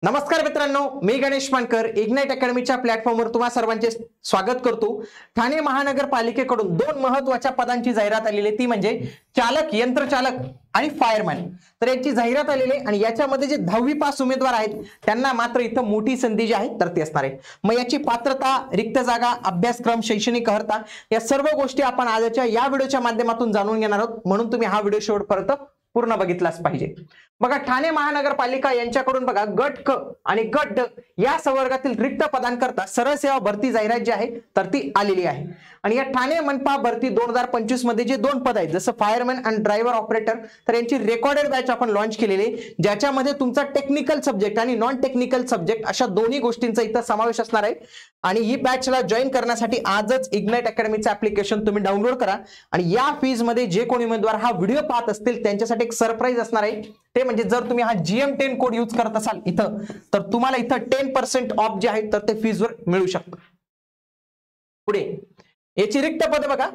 नमस्कार मित्रांनो, मी गणेश मानकर इग्नाइट अकॅडमीच्या प्लॅटफॉर्मवर तुम्हा सर्वांचे स्वागत करतो। ठाणे महानगरपालिकेकडून दोन महत्त्वाच्या पदांची जाहिरात आलेली आहे, ती म्हणजे चालक, यंत्रचालक आणि फायरमॅन। तर याची जाहिरात आलेली आहे आणि याच्यामध्ये जे 10वी पास उमेदवार आहेत त्यांना मात्र इथं मोठी संधी जी आहे तर ती असणार आहे। मग याची पात्रता, रिक्त जागा, अभ्यासक्रम, शैक्षणिक अर्हता या सर्व गोष्टी आपण आजच्या या व्हिडिओच्या माध्यमातून जाणून घेणार आहोत, म्हणून तुम्ही हा व्हिडिओ शेवटपर्यंत पूर्ण बघितलाच पाहिजे। बघा, ठाणे महानगरपालिका यांच्याकडून बघा गट क आणि गट ड या संवर्गातील रिक्त पदांकरता सरळ सेवा भरती जाहिरात जी आहे तर ती आलेली आहे। आणि या ठाणे मनपा भरती 2025 मध्ये जे दोन पद आहेत, जसं फायरमॅन आणि ड्रायव्हर ऑपरेटर, तर यांची रेकॉर्डेड बॅच आपण लॉन्च केलेली आहे, ज्याच्यामध्ये तुमचा टेक्निकल सब्जेक्ट आणि नॉन टेक्निकल सब्जेक्ट अशा दोन्ही गोष्टींचा इथं समावेश असणार आहे। आणि ही बॅचला जॉईन करण्यासाठी आजच इग्नाइट अकॅडमीचं ऍप्लिकेशन तुम्ही डाउनलोड करा। आणि या फीज मध्ये जे कोणी उमेदवार हा व्हिडिओ पाहत असतील त्यांच्यासाठी एक सरप्राईज असणार आहे, ते म्हणजे जर तुम्ही हा GM10 कोड यूज करत असाल इथं, तर तुम्हाला इथं 10% ऑफ जे आहे तर ते फीजवर मिळू शकतं। पुढे याची रिक्त पद बघा,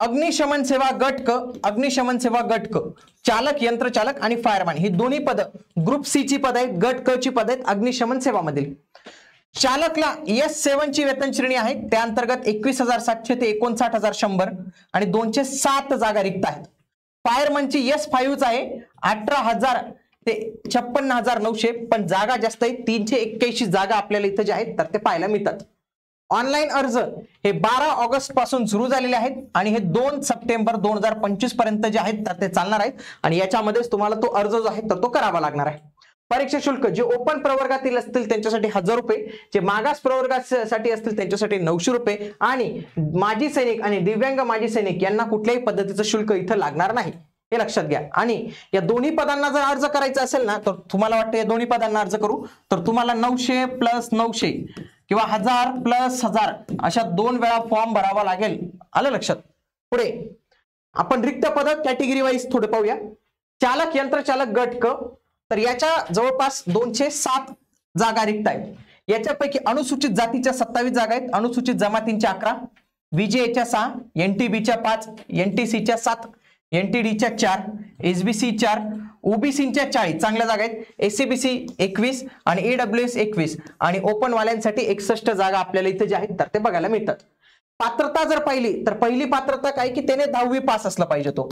अग्निशमन सेवा गट क, अग्निशमन सेवा गट क, चालक, यंत्रचालक आणि फायरमॅन ही दोन्ही पद ग्रुप सी ची पद आहेत, गट क ची पद आहेत अग्निशमन सेवा मधील। चालकला S7 ची वेतन श्रेणी आहे, त्या अंतर्गत 21,700 ते 59,100 आणि 207 जागा रिक्त आहेत। फायरमनची S5 आहे, 18,000 ते 56,900, पण जागा जास्त आहेत, 381 जागा आपल्याला इथं जे आहेत तर ते पाहायला मिळतात। ऑनलाईन अर्ज हे 12 ऑगस्ट पासून सुरू झालेले आहेत आणि हे 2 सप्टेंबर 2025 पर्यंत जे आहेत तर ते चालणार आहेत आणि याच्यामध्येच तुम्हाला तो अर्ज जो आहे तर तो करावा लागणार आहे। परीक्षा शुल्क जे ओपन प्रवर्गातील असतील त्यांच्यासाठी 1000 रुपये, जे मागास प्रवर्गासाठी असतील त्यांच्यासाठी 900 रुपये आणि माजी सैनिक आणि दिव्यांग माजी सैनिक यांना कुठल्याही पद्धतीचं शुल्क इथं लागणार नाही, हे लक्षात घ्या। आणि या दोन्ही पदांना जर अर्ज करायचा असेल ना, तर तुम्हाला वाटतं या दोन्ही पदांना अर्ज करू, तर तुम्हाला 900 प्लस 900 किंवा 1000 प्लस 1000 अशा 2 वेळा फॉर्म भरावा लागेल, आलं लक्षात। पुढे आपण रिक्त पद कॅटेगरी वाईज थोडे पाहूया। चालक, यंत्रचालक गट क, तर याच्या जवळपास 207 जागा रिक्त आहेत। याच्यापैकी अनुसूचित जातीच्या 27 जागा आहेत, अनुसूचित जमातींच्या 11, VJच्या 6, NTBच्या 5, NTCच्या 7, NTDच्या 4, SBC 4, OBCच्या 40 चांगल्या जागा आहेत, SCBC 21 आणि EWS 21 आणि ओपन वाल्यांसाठी 61 जागा आपल्याला इथे जे आहेत तर ते बघायला मिळतात। पात्रता जर पाहिली तर पहिली पात्रता काय की त्याने 10वी पास असला पाहिजे, तो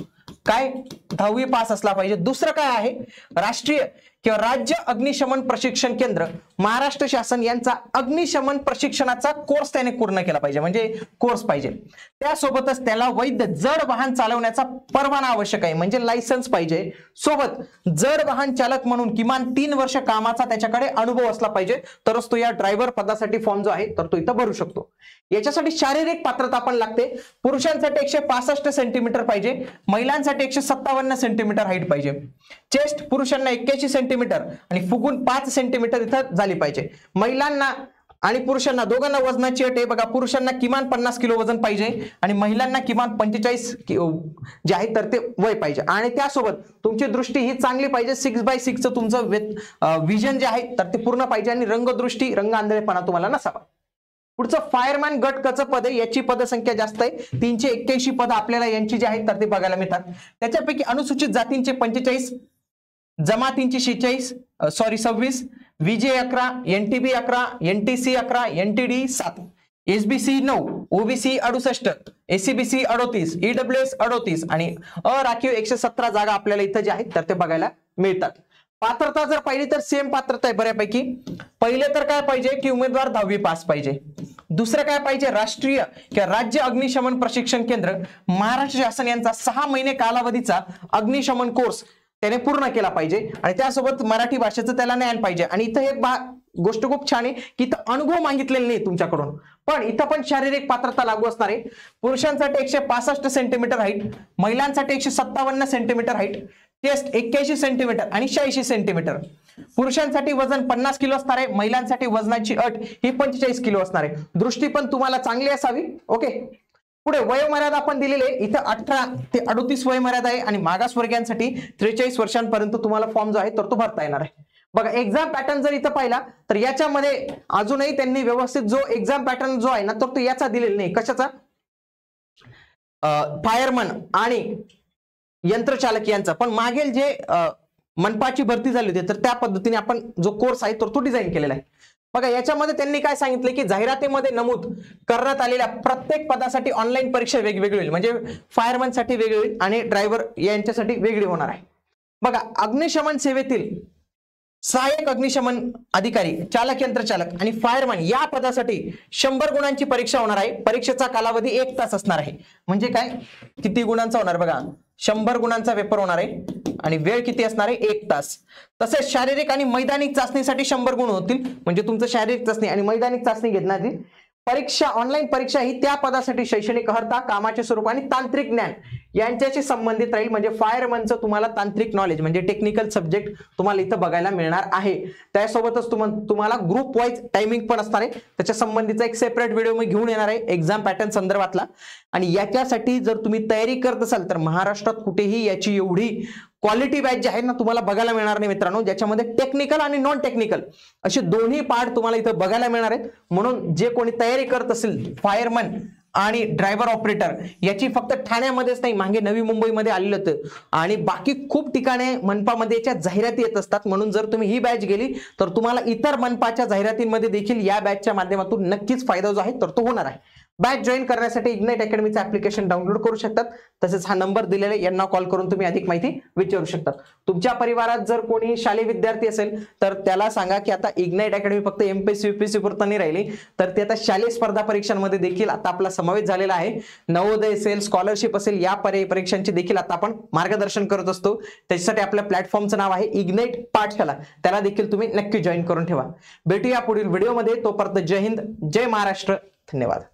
काय 10वी पास असला पाहिजे। दुसरं काय आहे, राष्ट्रीय किंवा राज्य अग्निशमन प्रशिक्षण केंद्र महाराष्ट्र शासन यांचा अग्निशमन प्रशिक्षणाचा कोर्स त्याने पूर्ण केला पाहिजे, म्हणजे कोर्स पाहिजे। त्यासोबतच त्याला वैध जड वाहन चालवण्याचा परवाना आवश्यक आहे, म्हणजे लायसन्स पाहिजे। सोबत जड वाहन चालक म्हणून किमान 3 वर्ष कामाचा त्याच्याकडे अनुभव असला पाहिजे, तरच तो या ड्रायव्हर पदासाठी फॉर्म जो आहे तर तो इथं भरू शकतो। याच्यासाठी शारीरिक पात्रता पण लागते। पुरुषांसाठी 165 सेंटीमीटर पाहिजे, महिलांसाठी 157 सेंटीमीटर हाईट पाहिजे। चेस्ट पुरुषांना 81 सेंटीमीटर आणि फुगून 5 सेंटीमीटर इथं झाली पाहिजे। महिलांना आणि पुरुषांना दोघांना वजनाची अट आहे बघा, पुरुषांना किमान 50 किलो वजन पाहिजे आणि महिलांना किमान 45 जे आहे तर ते वय पाहिजे। आणि त्यासोबत तुमची दृष्टी ही चांगली पाहिजे, 6x6 तुमचं विजन जे आहे तर ते पूर्ण पाहिजे आणि रंगदृष्टी, रंग आंधळेपणा तुम्हाला नसावा। पुढचं फायरमॅन गट कचं पद आहे, याची पदसंख्या जास्त आहे, 381 पद आपल्याला यांची जी आहेत तर ते बघायला मिळतात। त्याच्यापैकी अनुसूचित जातींचे 45, जमातींची 26, VJ 11, NTB 11, NTC 11, NTD 7, SBC 9, OBC 68, SCBC 38, EWS 38 आणि अराखीव 117 जागा आपल्याला इथं जे आहेत तर ते बघायला मिळतात। पात्रता जर पाहिली तर सेम पात्रता आहे बऱ्यापैकी। पहिले तर काय पाहिजे की उमेदवार 10वी पास पाहिजे। दुसरं काय पाहिजे, राष्ट्रीय किंवा राज्य अग्निशमन प्रशिक्षण केंद्र महाराष्ट्र शासन यांचा 6 महिने कालावधीचा अग्निशमन कोर्स त्याने पूर्ण केला पाहिजे आणि त्यासोबत मराठी भाषेचं त्याला ज्ञान पाहिजे। आणि इथं एक गोष्ट खूप छान आहे की इथं अनुभव मागितलेला नाही तुमच्याकडून, पण इथं पण शारीरिक पात्रता लागू असणार आहे। पुरुषांसाठी 165 सेंटीमीटर हाईट, महिलांसाठी 157 सेंटीमीटर हाईट, चेस्ट 81 सेंटीमीटर आणि 86 सेंटीमीटर। पुरुषांसाठी वजन 50 किलो असणार आहे, महिलांसाठी वजनाची अट ही 45 किलो असणार आहे। दृष्टी पण तुम्हाला चांगली असावी, ओके। पुढे वयोमर्यादा आपण दिलेली आहे, इथं 18 ते 38 वयोमर्यादा आहे आणि मागासवर्गीयांसाठी 43 वर्षांपर्यंत तुम्हाला फॉर्म जो आहे तर तो भरता येणार आहे। बघा, एक्झाम पॅटर्न जर इथं पाहिला तर याच्यामध्ये अजूनही त्यांनी व्यवस्थित जो एक्झाम पॅटर्न जो आहे ना तर तो याचा दिलेला नाही, कशाचा, फायरमन आणि यंत्रचालक यांचा, पण मागील जे मनपाची भरती झाली होती, तर त्या पद्धतीने आपण जो कोर्स आहे तो डिझाईन केलेला आहे. बघा याच्यामध्ये त्यांनी काय सांगितलं की जाहिरातीमध्ये नमूद करण्यात आलेल्या प्रत्येक पदासाठी ऑनलाईन परीक्षा वेगवेगळी होईल, म्हणजे फायरमॅन साठी वेगळी होईल आणि ड्रायव्हर यांच्यासाठी वेगळी होणार आहे. बघा अग्निशमन सेवेतील सहाय्यक अग्निशमन अधिकारी, चालक यंत्रचालक आणि फायरमॅन या पदासाठी 100 गुणांची परीक्षा होणार आहे. परीक्षेचा कालावधी 1 तास असणार आहे. म्हणजे काय, किती गुणांचा होणार बघा, 100 गुणांचा पेपर होणार आहे आणि वेळ किती असणार आहे, 1 तास. तसेच शारीरिक आणि मैदानिक चाचणीसाठी 100 गुण होतील, म्हणजे तुमचं शारीरिक चाचणी आणि मैदानिक चाचणी घेण्यात येईल. परीक्षा ऑनलाईन परीक्षा ही त्या पदासाठी शैक्षणिक अर्हता, कामाचे स्वरूप आणि तांत्रिक ज्ञान यांच्याशी संबंधित राहील. म्हणजे फायरमनचं तुम्हाला तांत्रिक नॉलेज म्हणजे टेक्निकल सब्जेक्ट तुम्हाला इथं बघायला मिळणार आहे. त्यासोबतच तुम्हाला ग्रुप वाईज टायमिंग पण असणार आहे. त्याच्या संबंधीचा एक सेपरेट व्हिडिओ मी घेऊन येणार आहे एक्झाम पॅटर्न संदर्भातला. आणि याच्यासाठी जर तुम्ही तयारी करत असाल तर महाराष्ट्रात कुठेही याची एवढी क्वालिटी बॅच जी आहे ना तुम्हाला बघायला मिळणार नाही मित्रांनो, ज्याच्यामध्ये टेक्निकल आणि नॉन टेक्निकल असे दोन्ही पार्ट तुम्हाला इथं बघायला मिळणार आहेत. म्हणून जे कोणी तयारी करत असेल फायरमन आणि ड्रायव्हर ऑपरेटर याची फक्त ठाण्यामध्येच नाही, मागे नवी मुंबईमध्ये आलेलं होतं आणि बाकी खूप ठिकाणी मनपामध्ये याच्या जाहिराती येत असतात. म्हणून जर तुम्ही ही बॅच गेली तर तुम्हाला इतर मनपाच्या जाहिरातींमध्ये देखील या बॅचच्या माध्यमातून नक्कीच फायदा जो आहे तर तो होणार आहे. बॅच जॉईन करण्यासाठी इग्नाइट अकॅडमीचं ऍप्लिकेशन डाउनलोड करू शकतात. तसेच हा नंबर दिलेला आहे, यांना कॉल करून तुम्ही अधिक माहिती विचारू शकतात. तुमच्या परिवारात जर कोणी शालेय विद्यार्थी असेल तर त्याला सांगा की आता इग्नाइट अकॅडमी फक्त एमपीएससी यूपीएससी पुरतं नाही राहिली, तर ते आता शालेय स्पर्धा परीक्षांमध्ये देखील आता आपला समावेश झालेला आहे. नवोदय असेल, स्कॉलरशिप असेल, या परीक्षांची देखील आता आपण मार्गदर्शन करत असतो. त्याच्यासाठी आपल्या प्लॅटफॉर्मचं नाव आहे इग्नाइट पाठशाला, त्याला देखील तुम्ही नक्की जॉईन करून ठेवा. भेटूया पुढील व्हिडिओमध्ये. तोपर्यंत जय हिंद, जय महाराष्ट्र, धन्यवाद.